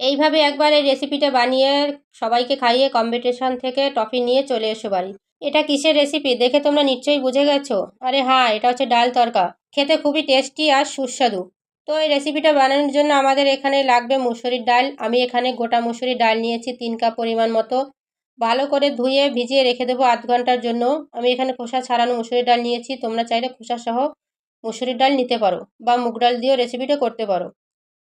এইভাবে একবার এই রেসিপিটা বানিয়ে সবাইকে খাইয়ে কম্পিটিশন থেকে ট্রফি নিয়ে চলে এসো বাড়ি। এটা কিসের রেসিপি দেখে তোমরা নিশ্চয়ই বুঝে গেছো। আরে হ্যাঁ, এটা হচ্ছে ডাল তড়কা। খেতে খুবই টেস্টি আর সুস্বাদু। তো এই রেসিপিটা বানানোর জন্য আমাদের এখানে লাগবে মুসুরির ডাল। আমি এখানে গোটা মুসুরির ডাল নিয়েছি 3 কাপ পরিমাণ মতো। ভালো করে ধুয়ে ভিজিয়ে রেখে দেবো আধ ঘন্টার জন্য। আমি এখানে খোসা ছাড়ানো মুসুরির ডাল নিয়েছি, তোমরা চাইলে খোসা সহ মুসুরির ডাল নিতে পারো বা মুগ ডাল দিয়েও রেসিপিটা করতে পারো।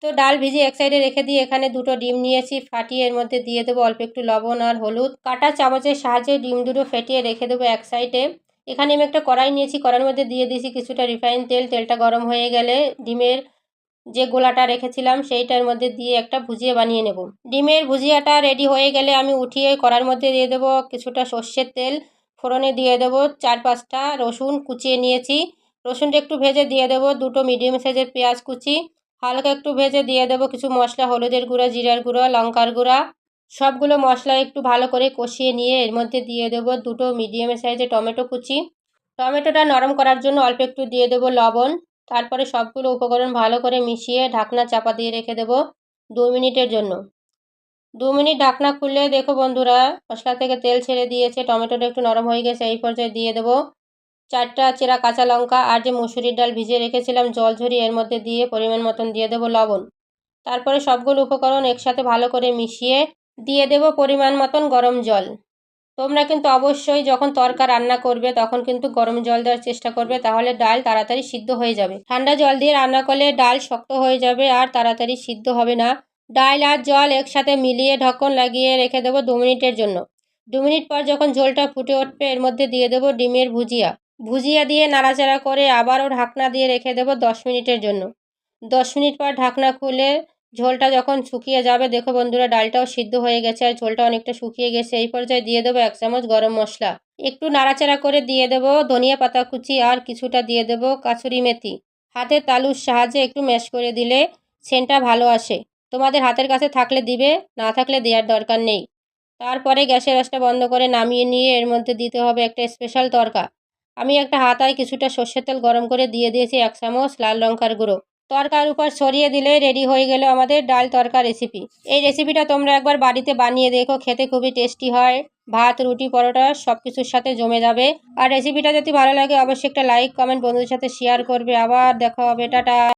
তো ডাল ভিজিয়ে এক সাইডে রেখে দিয়ে এখানে 2টো ডিম নিয়েছি, ফাটিয়ে এর মধ্যে দিয়ে দেবো অল্প একটু লবণ আর হলুদ। কাঁটা চামচের সাহায্যে ডিম দুটো ফেটিয়ে রেখে দেবো এক সাইডে। এখানে আমি একটা কড়াই নিয়েছি, কড়াইয়ের মধ্যে দিয়ে দিয়েছি কিছুটা রিফাইন তেল। তেলটা গরম হয়ে গেলে ডিমের যে গোলাটা রেখেছিলাম সেইটার মধ্যে দিয়ে একটা ভুজিয়া বানিয়ে নেব। ডিমের ভুজিয়াটা রেডি হয়ে গেলে আমি উঠিয়ে কড়ার মধ্যে দিয়ে দেবো কিছুটা সর্ষের তেল। ফোড়নে দিয়ে দেবো 4-5টা রসুন কুচিয়ে নিয়েছি। রসুনটা একটু ভেজে দিয়ে দেবো 2টো মিডিয়াম সাইজের পেঁয়াজ কুচি। হালকা একটু ভেজে দিয়ে দেবো কিছু মশলা, হলুদের গুঁড়া, জিরার গুঁড়া, লঙ্কার গুঁড়া। সবগুলো মশলা একটু ভালো করে কষিয়ে নিয়ে এর মধ্যে দিয়ে দেবো 2টো মিডিয়াম সাইজের টমেটো কুচি। টমেটোটা নরম করার জন্য অল্প একটু দিয়ে দেবো লবণ। তারপরে সবগুলো উপকরণ ভালো করে মিশিয়ে ঢাকনা চাপা দিয়ে রেখে দেবো 2 মিনিটের জন্য। 2 মিনিট ঢাকনা খুললে দেখো বন্ধুরা মশলা থেকে তেল ছেড়ে দিয়েছে, টমেটোটা একটু নরম হয়ে গেছে। এই পর্যায়ে দিয়ে দেবো 4টা চেরা কাঁচা লঙ্কা আর যে মুসুরির ডাল ভিজিয়ে রেখেছিলাম জল ঝরিয়ে এর মধ্যে দিয়ে পরিমাণ মতন দিয়ে দেবো লবণ। তারপরে সবগুলো উপকরণ একসাথে ভালো করে মিশিয়ে দিয়ে দেবো পরিমাণ মতন গরম জল। তোমরা কিন্তু অবশ্যই যখন তরকা রান্না করবে তখন কিন্তু গরম জল দেওয়ার চেষ্টা করবে, তাহলে ডাল তাড়াতাড়ি সিদ্ধ হয়ে যাবে। ঠান্ডা জল দিয়ে রান্না করলে ডাল শক্ত হয়ে যাবে আর তাড়াতাড়ি সিদ্ধ হবে না। ডাল আর জল একসাথে মিলিয়ে ঢক্কন লাগিয়ে রেখে দেবো 2 মিনিটের জন্য। 2 মিনিট পর যখন ঝোলটা ফুটে উঠবে এর মধ্যে দিয়ে দেবো ডিমের ভুজিয়া। ভুজিয়া দিয়ে নাড়াচাড়া করে আবারও ঢাকনা দিয়ে রেখে দেবো 10 মিনিটের জন্য। 10 মিনিট পর ঢাকনা খুলে ঝোলটা যখন শুকিয়ে যাবে দেখো বন্ধুরা ডালটাও সিদ্ধ হয়ে গেছে আর ঝোলটা অনেকটা শুকিয়ে গেছে। এই পর্যায়ে দিয়ে দেবো 1 চামচ গরম মশলা। একটু নাড়াচাড়া করে দিয়ে দেবো ধনিয়া পাতা কুচি আর কিছুটা দিয়ে দেবো কাসুরি মেথি। হাতের তালুর সাহায্যে একটু ম্যাশ করে দিলে সেন্টটা ভালো আসে। তোমাদের হাতের কাছে থাকলে দিবে, না থাকলে দেওয়ার দরকার নেই। তারপরে গ্যাসের আঁচটা বন্ধ করে নামিয়ে নিয়ে এর মধ্যে দিতে হবে একটা স্পেশাল তড়কা। আমি একটা হাতায় কিছুটা সর্ষের তেল গরম করে দিয়ে দিয়েছি 1 চামচ লাল লঙ্কার গুঁড়ো। তরকার উপর ছড়িয়ে দিলে রেডি হয়ে গেল আমাদের ডাল তড়কা রেসিপি। এই রেসিপিটা তোমরা একবার বাড়িতে বানিয়ে দেখো, খেতে খুবই টেস্টি হয়। ভাত, রুটি, পরোটা সব কিছুর সাথে জমে যাবে। আর রেসিপিটা যদি ভালো লাগে অবশ্যই একটা লাইক, কমেন্ট, বন্ধুদের সাথে শেয়ার করবে। আবার দেখা হবে, টাটা।